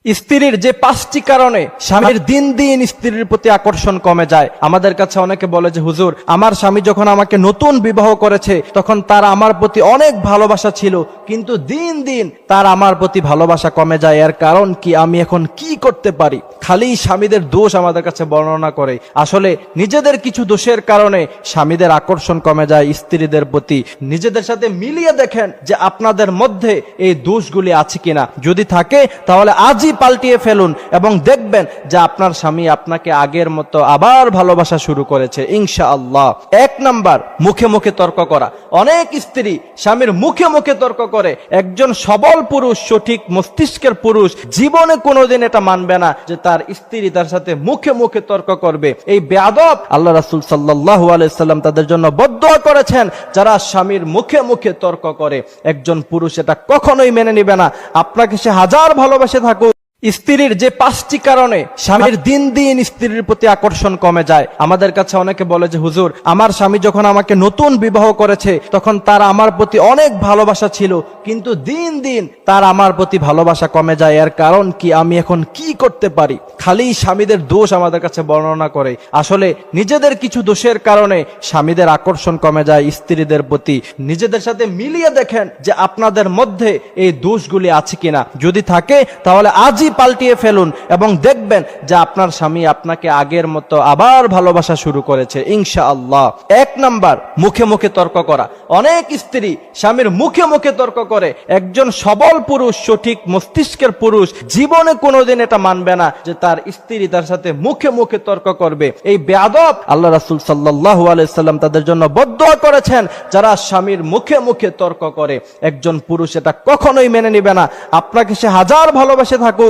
স্ত্রীর যে 5টি কারণে স্বামীর দিন দিন স্ত্রীর প্রতি আকর্ষণ কমে যায়। আমাদের কাছে অনেকে বলে যে হুজুর, আমার স্বামী যখন আমাকে নতুন বিবাহ করেছে তখন তার আমার প্রতি অনেক ভালোবাসা ছিল, কিন্তু দিন দিন তার আমার প্রতি ভালোবাসা কমে যায়। এর কারণ কি? আমি এখন কি করতে পারি? খালি স্বামীদের দোষ আমাদের কাছে বর্ণনা করে। আসলে নিজেদের কিছু দোষের কারণে স্বামীদের আকর্ষণ কমে যায় স্ত্রীদের প্রতি। নিজেদের সাথে মিলিয়ে দেখেন যে আপনাদের মধ্যে এই দোষগুলি আছে কিনা। যদি থাকে তাহলে আজই পাল্টিয়ে ফেলুন এবং দেখবেন যে আপনার স্বামী আপনাকে আগের মতো আবার ভালোবাসা শুরু করেছে ইনশাআল্লাহ। 1 নাম্বার, মুখে মুখে তর্ক করা। অনেক স্ত্রী স্বামীর মুখে মুখে তর্ক করে। একজন সবল পুরুষ, সঠিক মস্তিষ্কের পুরুষ জীবনে কোনোদিন এটা মানবে না যে তার স্ত্রী তার সাথে মুখে মুখে তর্ক করবে। এই বেয়াদব আল্লাহ রাসূল সাল্লাল্লাহু আলাইহি সাল্লাম তাদের জন্য বদদোয়া করেছেন যারা স্বামীর মুখে মুখে তর্ক করে। একজন পুরুষ এটা কখনোই মেনে নেবে না, আপনাকে সে হাজার ভালোবাসে থাকুক। স্ত্রীর যে 5টি কারণে স্বামীর দিন দিন স্ত্রীর প্রতি আকর্ষণ কমে যায়। আমাদের কাছে অনেকে বলে যে হুজুর, আমার স্বামী যখন আমাকে নতুন বিবাহ করেছে তখন তার আমার প্রতি অনেক ভালোবাসা ছিল, কিন্তু দিন দিন তার আমার প্রতি ভালোবাসা কমে যায়। এর কারণ কি? আমি এখন কি করতে পারি? খালি স্বামীদের দোষ আমাদের কাছে বর্ণনা করে। আসলে নিজেদের কিছু দোষের কারণে স্বামীদের আকর্ষণ কমে যায় স্ত্রীদের প্রতি। নিজেদের সাথে মিলিয়ে দেখেন যে আপনাদের মধ্যে এই দোষগুলি আছে কিনা। যদি থাকে তাহলে আজই পাল্টিয়ে ফেলুন এবং দেখবেন যে আপনার স্বামী আপনাকে আগের মতো আবার ভালোবাসা শুরু করেছে ইনশাআল্লাহ। 1 নাম্বার, মুখে মুখে তর্ক করা। অনেক স্ত্রী স্বামীর মুখে মুখে তর্ক করে। একজন সবল পুরুষ, সঠিক মস্তিষ্কের পুরুষ জীবনে কোনোদিন এটা মানবে না যে তার স্ত্রী তার সাথে মুখে মুখে তর্ক করবে। এই বেয়াদব আল্লাহ রাসূল সাল্লাল্লাহু আলাইহি সাল্লাম তাদের জন্য বদদোয়া করেছেন যারা স্বামীর মুখে মুখে তর্ক করে। একজন পুরুষ এটা কখনোই মেনে নেবে না, আপনাকে সে হাজার ভালোবাসে থাকুক।